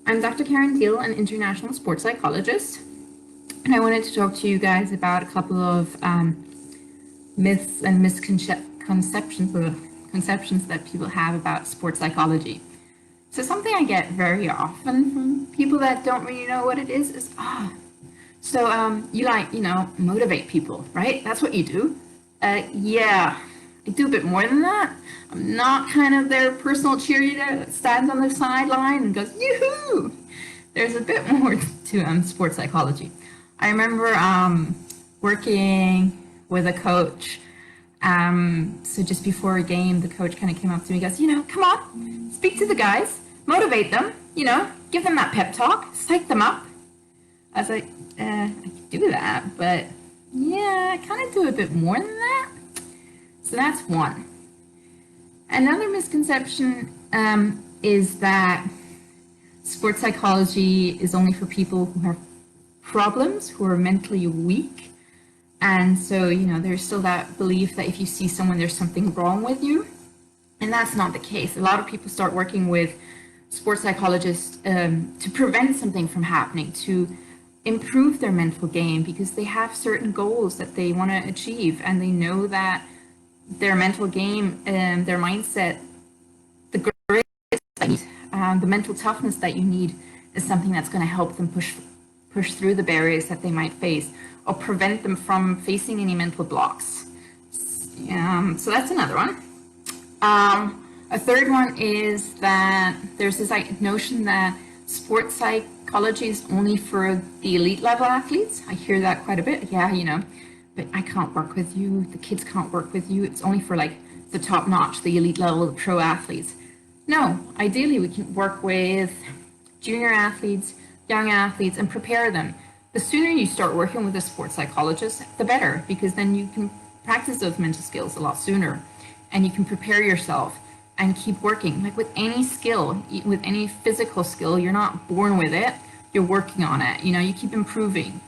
I'm Dr. Karen Deal, an international sports psychologist, and I wanted to talk to you guys about a couple of myths and conceptions that people have about sports psychology. So something I get very often from people that don't really know what it is, you motivate people, right? That's what you do. Yeah, I do a bit more than that. I'm not kind of their personal cheerleader that stands on the sideline and goes, yoo-hoo! There's a bit more to sports psychology. I remember working with a coach. So just before a game, the coach kind of came up to me and goes, come on, speak to the guys, motivate them, give them that pep talk, psych them up. I was like, I could do that, but yeah, I kind of do a bit more than that. So that's one. Another misconception is that sports psychology is only for people who have problems, who are mentally weak. And so, there's still that belief that if you see someone, there's something wrong with you. And that's not the case. A lot of people start working with sports psychologists to prevent something from happening, to improve their mental game, because they have certain goals that they want to achieve, and they know that their mental game and their mindset, the grit, the mental toughness that you need is something that's going to help them push through the barriers that they might face, or prevent them from facing any mental blocks. So that's another one. A third one is that there's this notion that sports psychology is only for the elite level athletes. I hear that quite a bit. Yeah, but I can't work with you. The kids can't work with you. It's only for the top notch, the elite level, the pro athletes. No, ideally we can work with junior athletes, young athletes, and prepare them. The sooner you start working with a sports psychologist, the better, because then you can practice those mental skills a lot sooner, and you can prepare yourself and keep working. Like with any skill, with any physical skill, you're not born with it, you're working on it. You keep improving.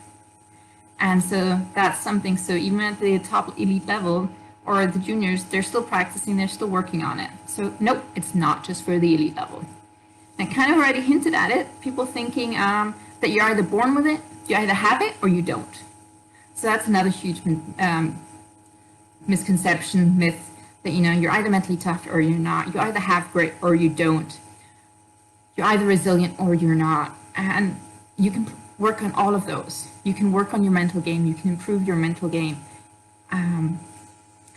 And so that's something. So even at the top elite level or the juniors, they're still practicing, they're still working on it. So nope, it's not just for the elite level. I kind of already hinted at it, people thinking that you're either born with it, you either have it or you don't. So that's another huge misconception, myth, that you're either mentally tough or you're not. You either have grit or you don't. You're either resilient or you're not. And you can work on all of those. You can work on your mental game. You can improve your mental game.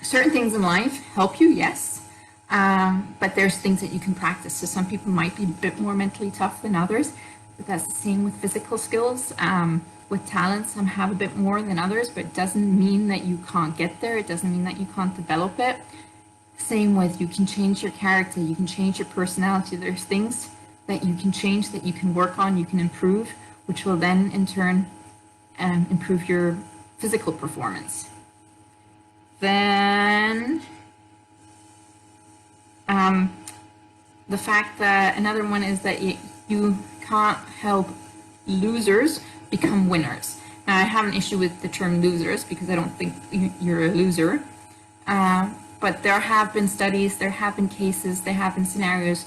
Certain things in life help you, yes, but there's things that you can practice. So some people might be a bit more mentally tough than others, but that's the same with physical skills. With talent, some have a bit more than others, but it doesn't mean that you can't get there. It doesn't mean that you can't develop it. Same with, you can change your character, you can change your personality. There's things that you can change, that you can work on, you can improve, which will then in turn improve your physical performance. Then the fact that another one is that you can't help losers become winners. Now, I have an issue with the term losers because I don't think you're a loser. But there have been studies, there have been cases, there have been scenarios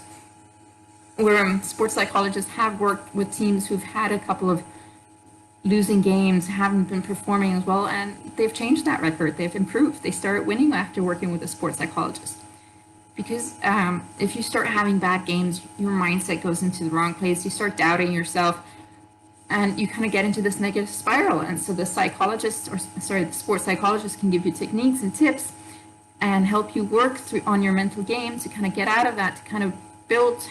where sports psychologists have worked with teams who've had a couple of losing games, haven't been performing as well, and they've changed that record. They've improved. They started winning after working with a sports psychologist. Because if you start having bad games, your mindset goes into the wrong place. You start doubting yourself, and you kind of get into this negative spiral. And so the sports psychologist can give you techniques and tips and help you work on your mental game to kind of get out of that, to kind of build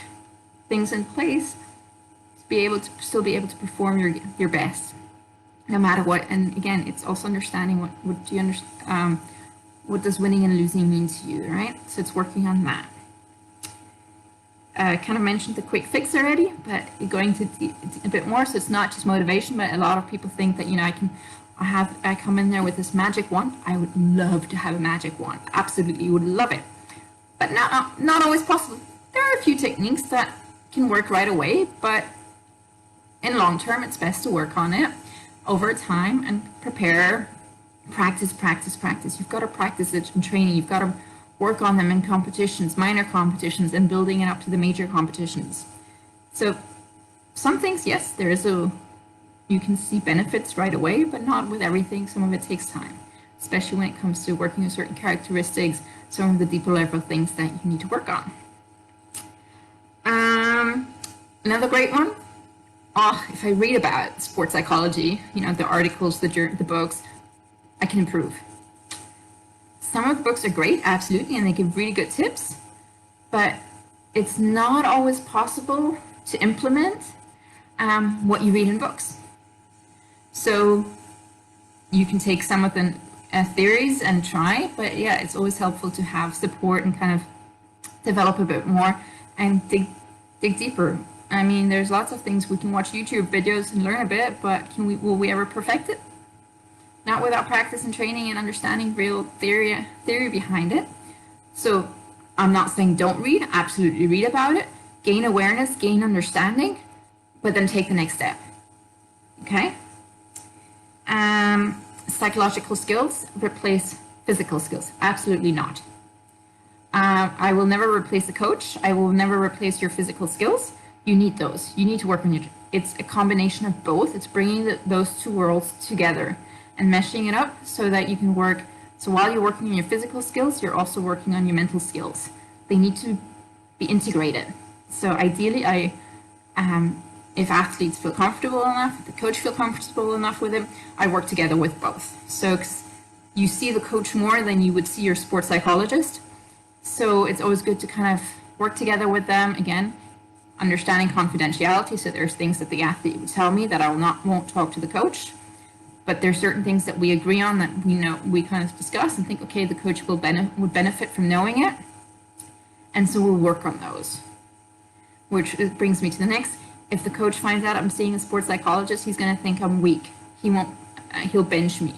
things in place to be able to still be able to perform your best, no matter what. And again, it's also understanding what do you understand. What does winning and losing mean to you, right? So it's working on that. I kind of mentioned the quick fix already, but going to a bit more. So it's not just motivation, but a lot of people think that, I come in there with this magic wand. I would love to have a magic wand. Absolutely would love it. But not always possible. There are a few techniques that can work right away, but in long term, it's best to work on it over time and prepare. Practice. You've got to practice it in training. You've got to work on them in competitions, minor competitions, and building it up to the major competitions. So some things, yes, you can see benefits right away, but not with everything. Some of it takes time, especially when it comes to working with certain characteristics, some of the deeper level things that you need to work on. Another great one. Oh, if I read about sports psychology, the articles, the books, I can improve. Some of the books are great, absolutely, and they give really good tips, but it's not always possible to implement what you read in books. So you can take some of the theories and try, but yeah, it's always helpful to have support and kind of develop a bit more and dig deeper. I mean, there's lots of things we can watch YouTube videos and learn a bit, but will we ever perfect it? Not without practice and training and understanding real theory behind it. So I'm not saying don't read, absolutely read about it, gain awareness, gain understanding, but then take the next step. Okay? Psychological skills replace physical skills. Absolutely not. I will never replace a coach. I will never replace your physical skills. You need those. You need to work on your. It's a combination of both. It's bringing those two worlds together and meshing it up so that you can work. So while you're working on your physical skills, you're also working on your mental skills. They need to be integrated. So ideally, if athletes feel comfortable enough, if the coach feel comfortable enough with it, I work together with both. So you see the coach more than you would see your sports psychologist. So it's always good to kind of work together with them. Again, understanding confidentiality. So there's things that the athlete would tell me that I won't talk to the coach. But there's certain things that we agree on that we kind of discuss and think, okay, the coach would benefit from knowing it. And so we'll work on those. Which brings me to the next. If the coach finds out I'm seeing a sports psychologist, he's going to think I'm weak. He'll bench me.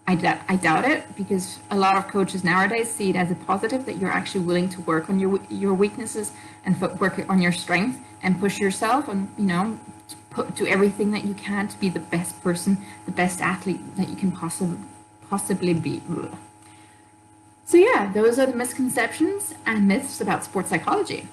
I doubt it, because a lot of coaches nowadays see it as a positive that you're actually willing to work on your weaknesses and work on your strength and push yourself and, do everything that you can to be the best person, the best athlete that you can possibly be. So yeah, those are the misconceptions and myths about sports psychology.